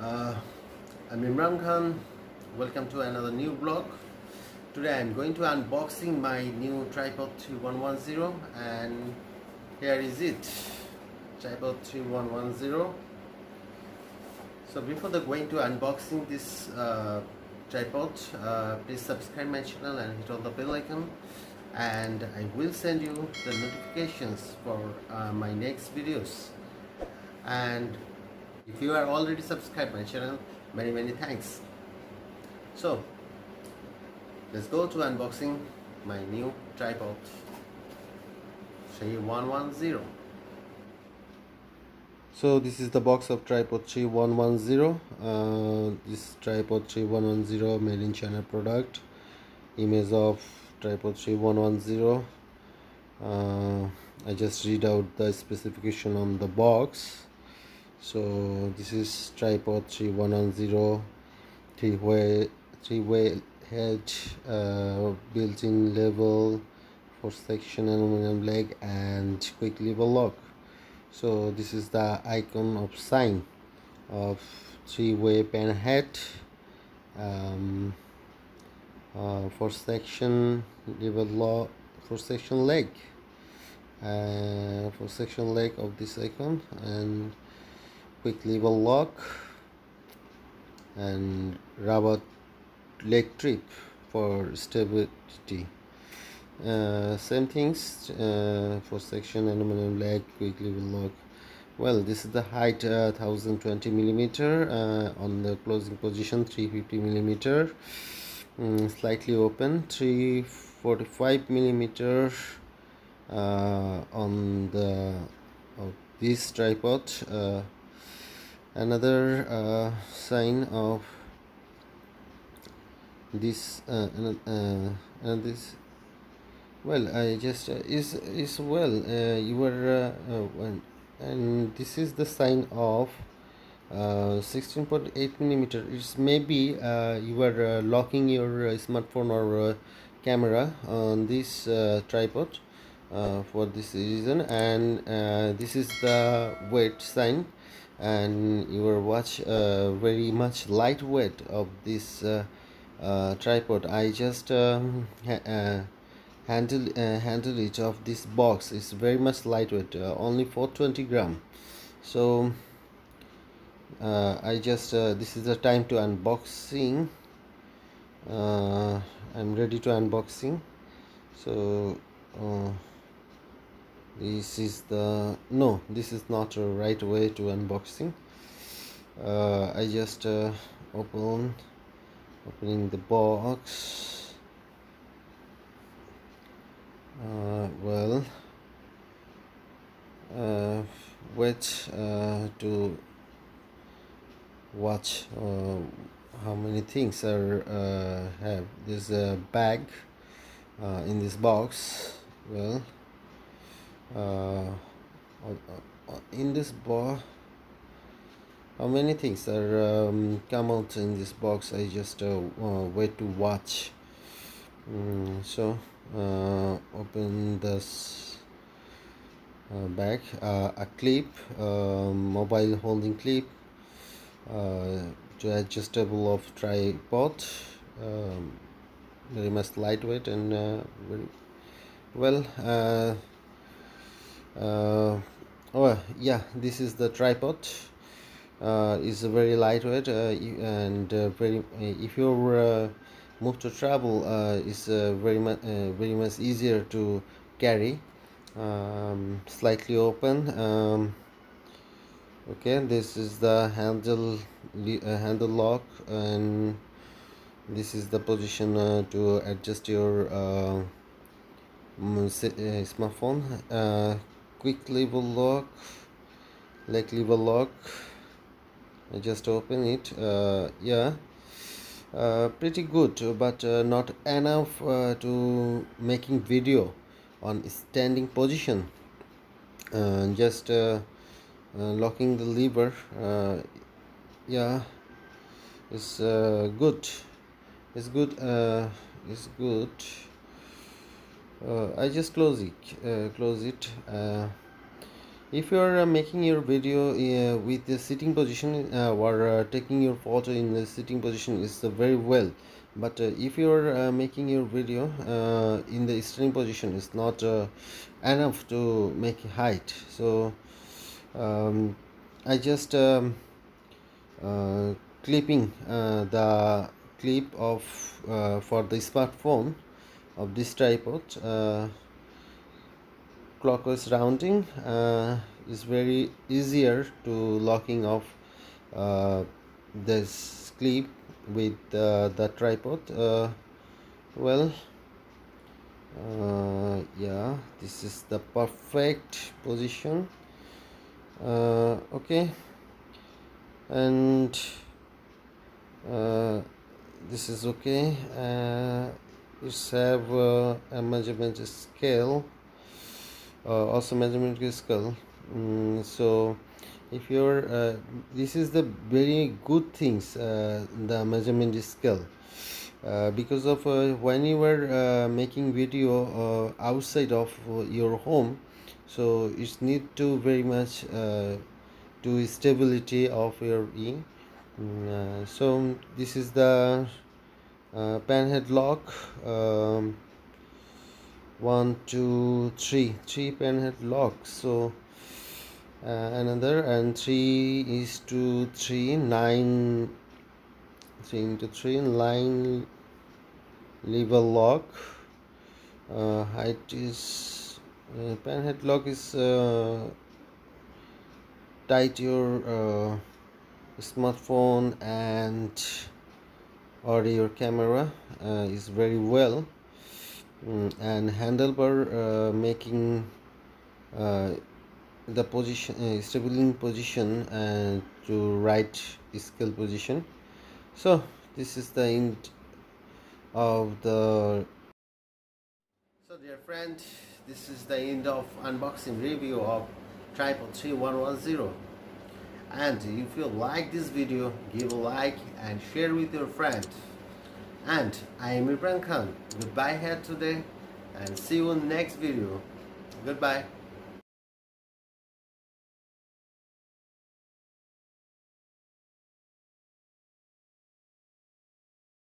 Uh, I'm Imran Khan. Welcome to another new vlog. Today I'm going to unboxing my new tripod 3110, and here is it, tripod 3110. So before going to unboxing this tripod, please subscribe my channel and hit on the bell icon, and I will send you the notifications for my next videos. And if you are already subscribed my channel, many thanks. So let's go to unboxing my new tripod 3110. So this is the box of tripod 3110. This tripod 3110 made in China product. Image of tripod 3110. I just read out the specification on the box. So this is tripod 3110, three-way head, built-in level, 4-section aluminum leg, and quick lever lock. So this is the icon of sign of three-way pen head, 4-section lever lock, 4-section leg, 4-section leg of this icon, and quick lever lock, and rubber leg trip for stability. Same things, 4-section aluminum leg, quick lever lock. Well, this is the height, 1020 millimeter, on the closing position 350 millimeter, slightly open, 345 millimeter on the this tripod. Another sign of this and this, well, I just is well, you were and this is the sign of 16.8 millimeter. It's maybe you are locking your smartphone or camera on this tripod for this reason, and this is the weight sign, and your watch very much lightweight of this tripod. I just handle it of this box. Is very much lightweight, only 420 gram. So I just this is the time to unboxing. I'm ready to unboxing. So this is the this is not a right way to unboxing. I just opening the box. Well, wait to watch how many things are have this bag in this box. Well, in this box, how many things are come out in this box. I just wait to watch. So open this bag, a clip, mobile holding clip, to adjustable of tripod, very much lightweight and very well. Oh yeah, this is the tripod. Is very lightweight, and very if you're move to travel, is very much easier to carry. Slightly open. Okay, this is the handle lock, and this is the position to adjust your smartphone. Quick lever lock, leg lever lock. I just open it. Yeah, pretty good, but not enough to making video on standing position. Just locking the lever. Yeah, it's good. It's good. It's good. I just close it. If you are making your video with the sitting position or taking your photo in the sitting position is very well, but if you are making your video in the standing position, it's not enough to make height. So I just clipping the clip of for the smartphone of this tripod. Clockwise rounding is very easier to locking off this clip with the tripod. Well, yeah, this is the perfect position. Okay, and this is okay. It's have a measurement scale, also measurement scale. So if you're this is the very good things, the measurement scale, because of when you are making video outside of your home, so it's need to very much to stability of your so this is the pen head lock. 1 2 3 pen head locks. So another, and 3 is to 3 9 3 into 3 line lever lock. Height is pen head lock is tight your smartphone and or your camera is very well. And handlebar making the position stabilizing position to right scale position. So this is the end of the. So dear friend, this is the end of unboxing review of tripod 3110. And if you like this video, give a like and share with your friend. And I am Imran Khan. Goodbye here today, and see you in next video. Goodbye.